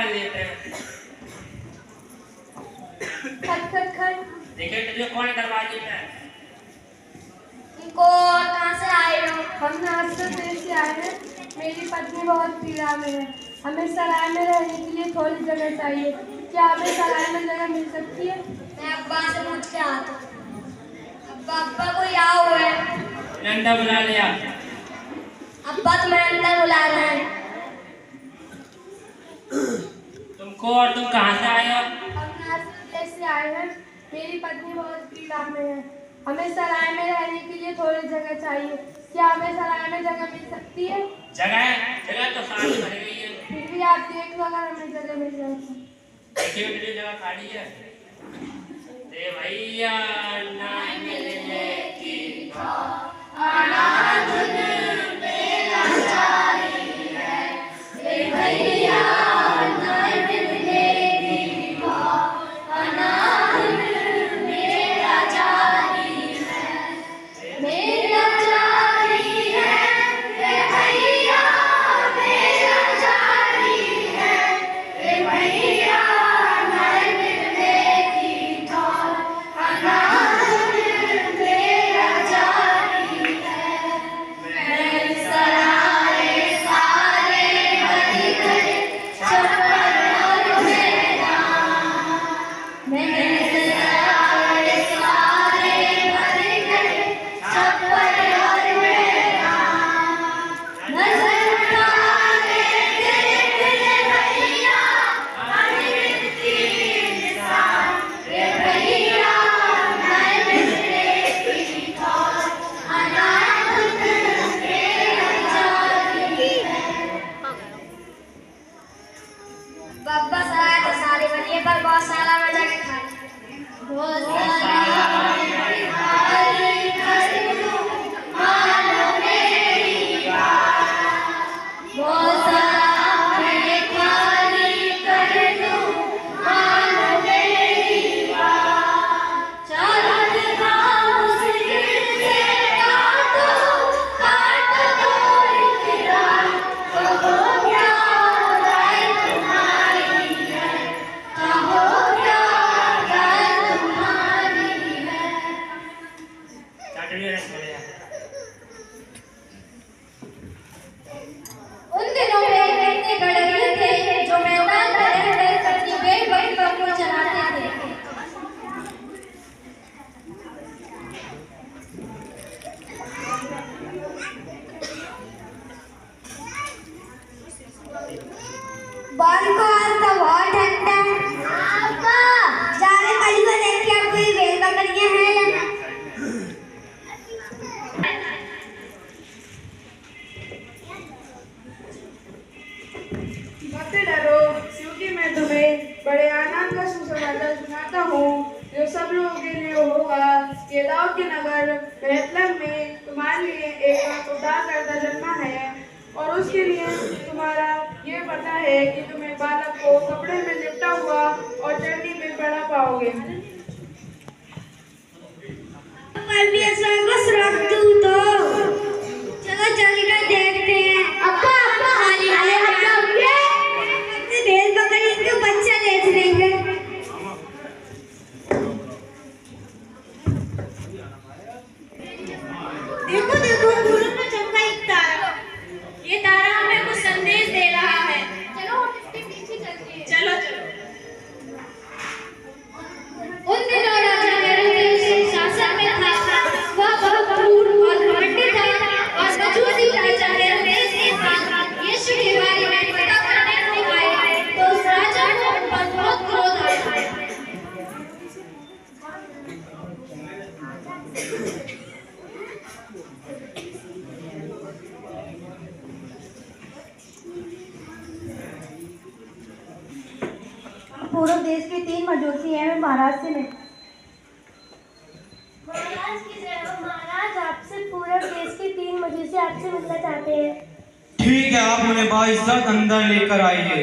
कर लेते हैं। खट खट खट। देखे तो कौन है दरवाजे पे? कहाँ से आए हो? हम नासिर देश से आए हैं। मेरी पत्नी बहुत पीड़ा में है। हमें सराय में रहने के लिए थोड़ी जगह चाहिए। क्या हमें सराय में जगह मिल सकती है? मैं अब्बा से पूछ के आता हूँ। अब्बा को क्या हुआ है? अंदर बुला लिया। अब्बा तुम्हें अंदर बुला रहे हैं। तुमको और तुम कहाँ से आए हो? हम नासिर देश से आए हैं। मेरी पत्नी बहुत पीड़ा में है। हमें सराय में रहने के लिए थोड़ी जगह चाहिए। क्या हमें सराय में जगह मिल सकती है? जगह तो सारी भर गई है। फिर भी आप देख लो अगर हमें जगह मिल जाएगी। देखिए मेरी जगह खाली है। दे भैया ना मिलने की अनाथ मेरा जारी है। दे भैया ना मिलने की अनाथ मेरा जारी है। मेरा जारी है। दे भैया मेरा जारी है। दे भैया बब्बा सराय तो सारी बनी है पर गौशाला में जगह खाली। उन दिनों में इतने गडरिये थे जो मैदान में रहकर अपनी भेड़ बकरियों को चराते थे। बाल को आज तो बहुत ठंडा है। आपका जाने वाली को देख के आपको ये भेड़ बकरियां हैं या ना? मत डरो, क्योंकि मैं तुम्हें बड़े आनंद का सुसमाचार सुनाता हूँ जो सब लोगों के लिए होगा। ये दाऊद के नगर बैतलहम में तुम्हारे लिए एक उद्धारकर्ता जन्मा है और उसके लिए तुम्हारा ये पता है कि तुम्हें बालक को कपड़े में लिपटा हुआ और चटनी में पड़ा पाओगे। चलो चलकर देखते हैं। अब्बा भेड़ बकरी के बच्चा देख रही है। देखो देखो दूर में चमका एक तारा। ये तारा हमें कुछ संदेश दे रहा है। चलो हम इसके पीछे चलते हैं। चलो चलो। उन दिनों राजा हेरोदेस शासन में था। वह बहुत क्रूर और घमंडी था और मजूसी राजा हेरोदेस के साथ यीशु के बारे में पता करने को आए तो उस राजा को उन पर बहुत क्रोध आया। पूर्व देश के 3 मजूसी हैं। मैं महाराष्ट्र में। महाराज की जय हो। महाराज आपसे पूरब देश के 3 मजूसी आपसे मिलना चाहते हैं। ठीक है, आप उन्हें बाइज्जत अंदर लेकर आइए।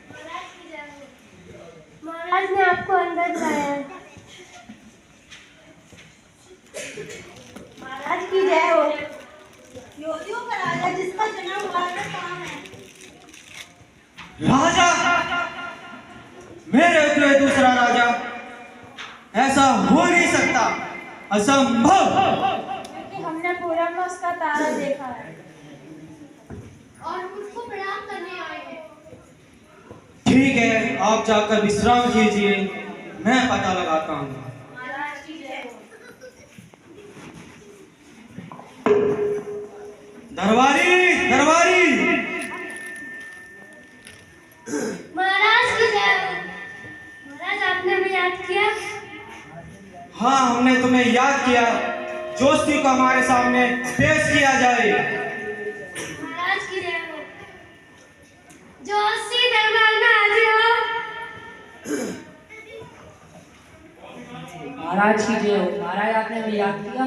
महाराज की जय हो। महाराज ने आपको अंदर बुलाया है। महाराज की जय हो। योदियों का राजा जिसका जन्म हुआ है कहाँ है? राजा मेरे हुए दूसरा राजा, ऐसा हो नहीं सकता, असंभव। क्योंकि हमने पूर्णमास का तारा देखा है और उसको प्रणाम करने आए हैं। ठीक है, आप जाकर विश्राम कीजिए, मैं पता लगाता हूँ। महाराज की जय हो। दरबारी, दरबारी। महाराज की जय हो। महाराज आपने हमें याद किया? हाँ, हमने तुम्हें याद किया। जोशी को हमारे सामने पेश किया जाए। महाराज की जय हो। जोशी दरबार में हाजिर हो। महाराज की जय हो। महाराज आपने हमें याद किया?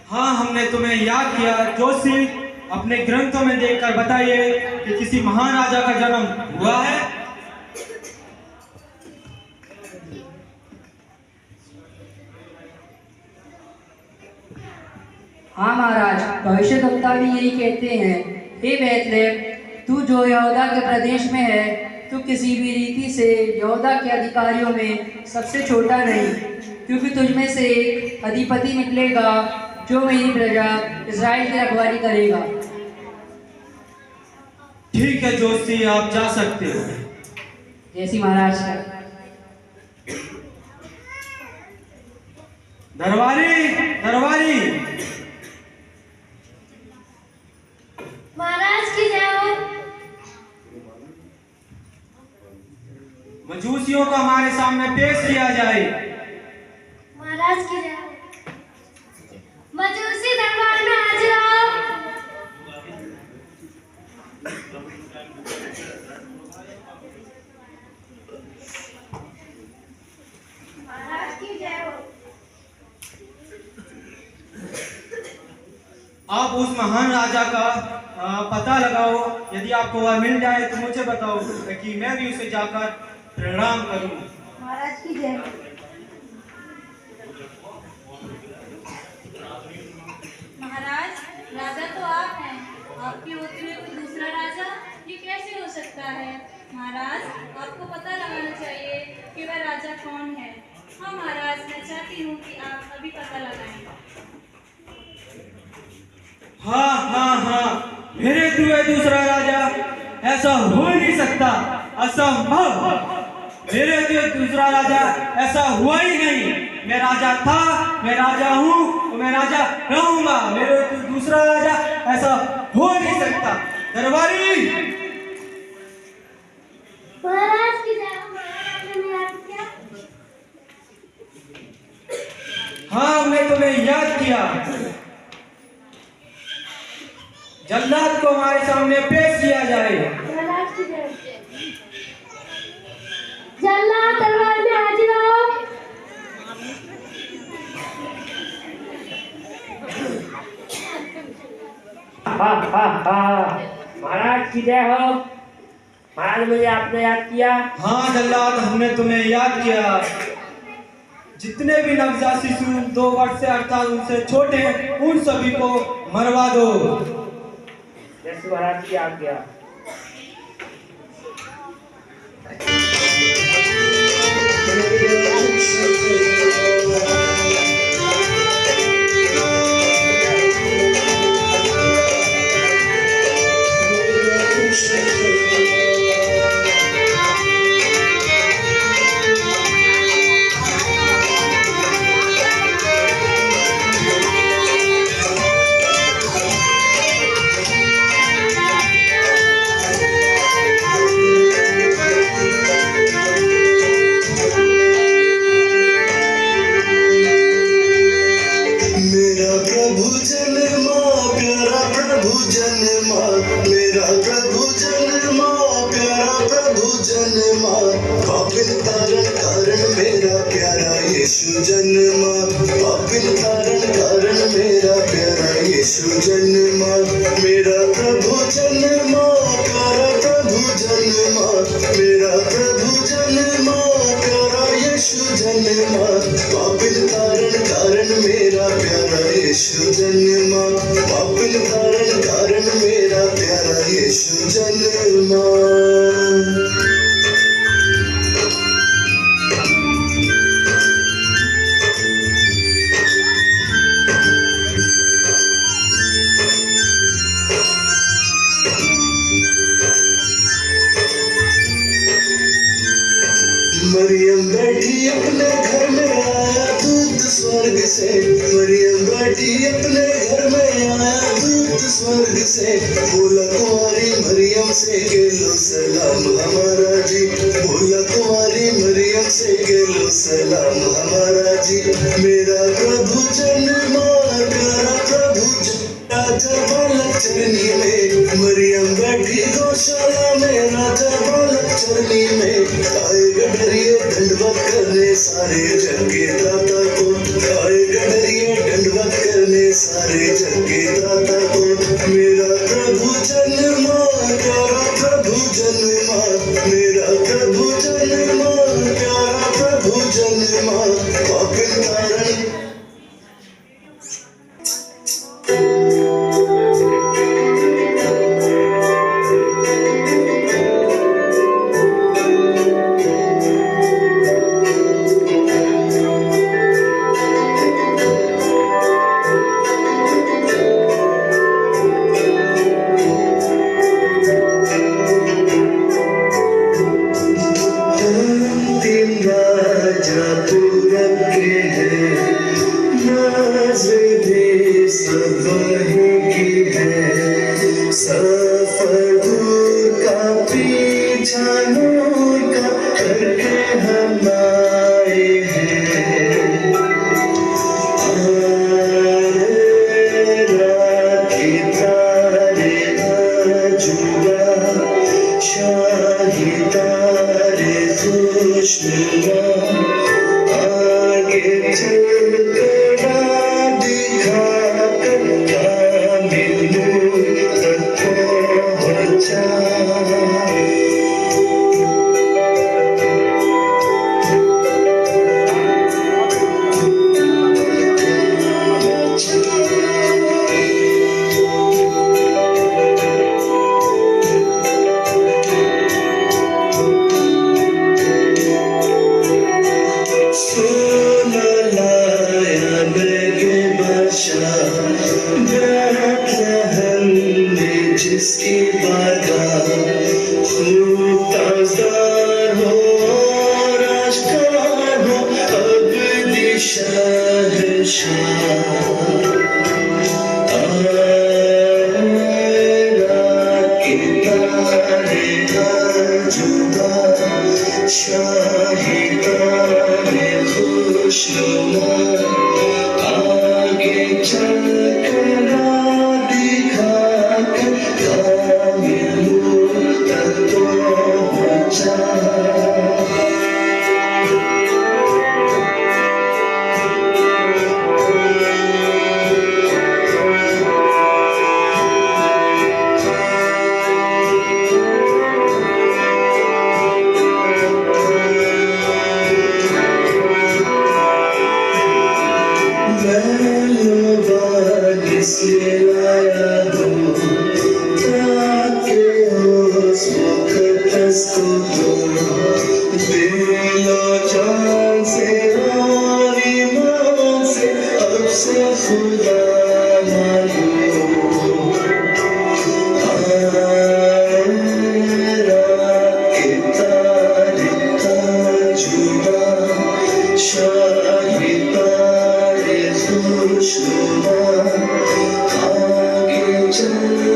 हाँ, हमने तुम्हें याद किया। जोशी, अपने ग्रंथों में देखकर बताइए कि किसी महान राजा का जन्म हुआ है? हाँ महाराज, भविष्यद्वक्ता भी यही कहते हैं। हे बैतलहम, तू जो यहूदा के प्रदेश में है, तू किसी भी रीति से यहूदा के अधिकारियों में सबसे छोटा नहीं, क्योंकि तुझमें से एक अधिपति निकलेगा जो मेरी प्रजा इस्राएल की रखवाली करेगा। ठीक है जोशी, आप जा सकते हो। जैसी महाराज का। दरबारी, दरबारी। महाराज की जय हो। मजूसियों को हमारे सामने पेश किया जाए। महाराज की जय हो। मजूसी दरबार में हाजिर हो। महाराज की जय हो। आप उस महान राजा का पता लगाओ। यदि आपको वह मिल जाए तो मुझे बताओ, ताकि मैं भी उसे जाकर प्रणाम करूं। महाराज की जय हो। महाराज, राजा तो आप हैं, आपके होते हुए कोई दूसरा राजा, ये कैसे हो सकता है? महाराज, आपको पता लगाना चाहिए कि वह राजा कौन है। हाँ महाराज, मैं चाहती हूँ कि आप अभी पता लगाएं। हाँ हाँ हाँ, मेरे हुए दूसरा राजा, ऐसा हो नहीं सकता, असंभव। मेरे हुए दूसरा राजा, ऐसा हुआ ही नहीं। मैं राजा था, मैं राजा हूँ, और मैं राजा रहूंगा। मेरे दूसरा राजा, ऐसा हो नहीं सकता। दरबारी। महाराज की जय हो। महाराज ने याद किया? हाँ, हमने तुम्हें याद किया। जल्लाद को हमारे सामने पेश किया जाए। महाराज की जय हो। जल्लाद दरबार में हाजिर हो। महाराज की जय हो। महाराज, मुझे आपने याद किया? हाँ जल्लाद, हमने तुम्हें याद किया। जितने भी नवजात शिशु 2 वर्ष से अर्थात उनसे छोटे हैं, उन सभी को मरवा दो। जैसे महाराज की आज्ञा। जन्मा। से बोला कुंवारी मरियम से गेलो सलाम हमारा जी, बोला कुंवारी मरियम से गेलो सलाम हमारा जी। मेरा प्रभु जन्मा प्यारा प्रभु राजा बालक चरनी में, मरियम बैठी गौशाला में राजा बालक चरनी में। आए गडरिए दंडवत करने सारे जग के दाता को, आए गडरिए दंडवत करने सारे जग के दाता को। मेरा प्रभु जन्मा प्यारा प्रभु जन्मा, मेरा प्रभु जन्मा प्यारा प्रभु जन्मा। पापिन तारण आगे चल